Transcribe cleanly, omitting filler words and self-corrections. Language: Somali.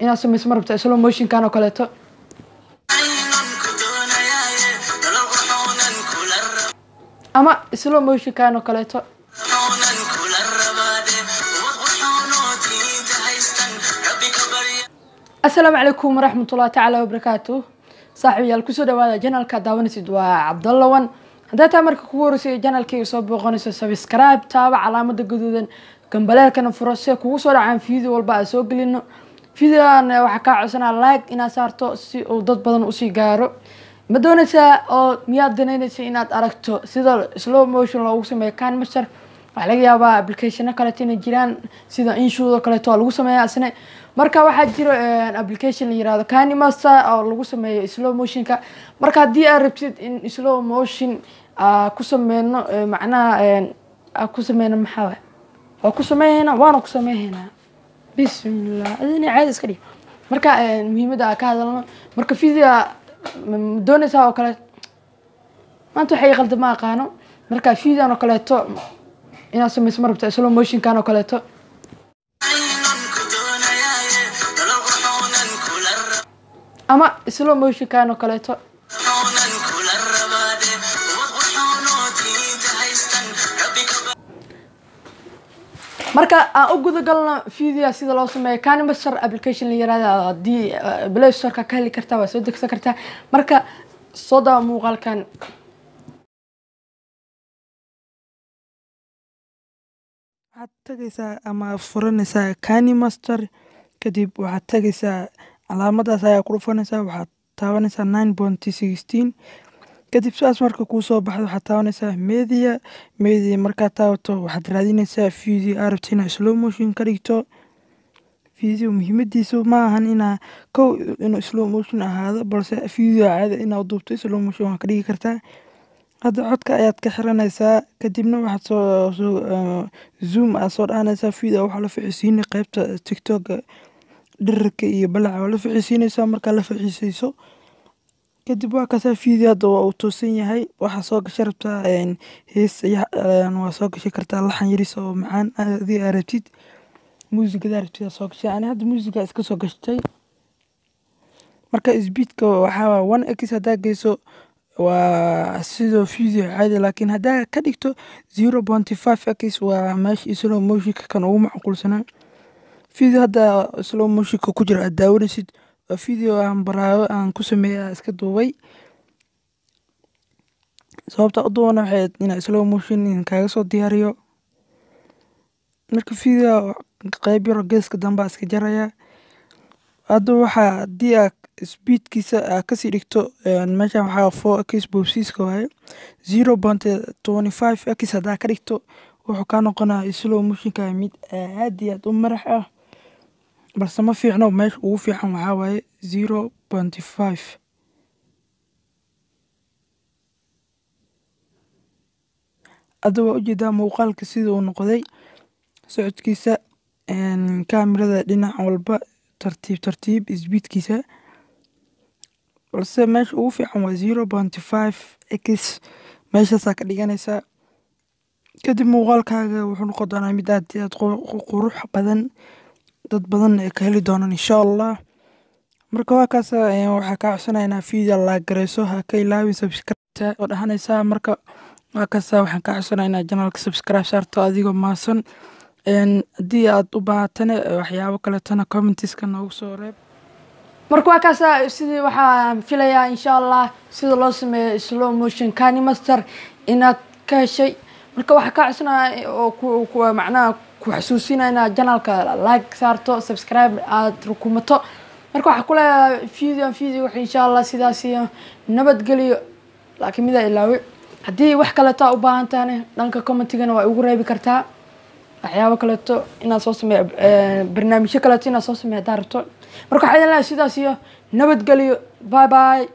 inaad samayso marabta slow motion kan oo kaleeto ama slow motion kan oo kaleeto السلام عليكم ورحمة الله تعالى وبركاته صاحبي الكسو دوادا جنال كداوني سيدوا عبد الله وان هذا تامرك كورسي جنال كي يصاب قناة سبسكرايب تابع علامة جدودن كمبلال كان فرصة كوسر عن فيديو والبعض سوق لأنه فيديو أنا وحكا عشان لايك إن صارتو سي وضد بدن وسي جارو مدونسا أو مياد دنينسا إنات أركتو سيدا سلو موشن لو سمي كان مستر على يابا أبليكيشن كالتين جيران سيدا إنشو كالتو لو سمي أسنة marka waxa jiro application la yiraahdo KineMaster oo lagu sameeyo slow motion ka marka hadii aad rabtid in slow motion ku sameeyno macnaha ku sameeyno maxaa waa ku sameeyna waana ku sameeyna bismillah adina caadi iska dhig marka muhiimada ka hadalno marka video doonaysa oo kale maanta waxay qaldama aqaano marka video oo kale to ina sameeyso marabta slow motion kan oo kale to ama slow motion kan oo kaleeto marka aan u guda galno video sida loo sameeyo KineMaster application la yiraahdo hadii Play Store ka heli kartaa waa soo degsan kartaa marka soo daa muuqaalkan waxaad tagaysaa ama furanaysaa KineMaster kadib waxaad tagaysaa calaamadaas ayaa ku dhufanaysaa waxaad taabanaysaa 9.16 kadib saas marka kuu soo baxdo waxaad taabanaysaa media markaad taabato waxaad raadinaysaa video aad rabto inaad slow motion ka dhigto video muhiimadiisu ma ahan inuu slow motion ahaado balse video caadi inaad duubto slow motion waa ka dhigi kartaa hadda codka ayaad ka xiranaysaa kadibna waxaad soo zoom aad soo dhaanaysaa video waxa la ficisiinay qaybta TikTok dhirka iyo balaca wala ficisiinaysaa marka la ficiisayso kadib waa ka video hadda waa uu toosan yahay waxa soo gashay rabtaa hees waa soo gashay kartaa laxan yaris oo macaan adii aragtid muusiga aragtida soo gashay ani hadda muusiga iska soo gashay marka speedka waxa 1x hadaa geyso waa sidoo video caadi laakiin hadaa ka dhigto 0.5x waa meesha slow motion kan ugu macquulsanaa video hada slow motion ku jira daawanaysid video aan baraawo aan ku sameeyaa iska duubay sababta u duubana waxay in slow motion kaaga soo diyaariyo marka video qayb yar geeska dambe iska jaraya hadda waxa hadii speedkiisa ka sii dhigto meesha waxa 4x boobsiiska waaye 0.25x hadaa ka dhigto wuxuu ka noqonaa slow motion ka mid aad iyo aad u marax ah balse ma fiicno meesha ugu fiican waxa waaye 0.5 hadda waa ujeedaa muuqaalka sida uu noqday socodkiisa kaamirada dhinac walba tartiib speedkiisa balse meesha ugu fiican waa 0.5x meeshaas ka dhiganaysaa kadib muuqaalkaaga wuxuu noqon doonaa mid aad qurux badan dad badan ay ka heli doonaan insha Allah marka waa kaas waxa ka codsanaynaa video la gareyso ha ka ilaawin subscribe oo dhahanaysa marka waa kaas waxaan ka codsanaynaa channelka subscribe saarto adigoo maasan hadii aad u baahatana waxyaabo kale tana comments-ka noogu soo reeb marka waa kaas sidii waxaan filayaa insha Allah sida loo sameeyo slow motion KineMaster inaad ka heshay marka waxa ka codsanayaa oo ku macnaha ku xasuusinayna channelka like saarto subscribe aad rukumato marka waxa kula video wax insha Allah sidaas iyo nabadgeliyo laakiin mida ilaawi hadii wax kale taa u baahan tahay dhanka comment-gana waa ugu reebi kartaa waxyaabo kale to inaad soo sameeyo barnaamijyo kale to inaad soo sameeyo daarto marka waxaan leeyahay sidaas iyo nabadgeliyo bye bye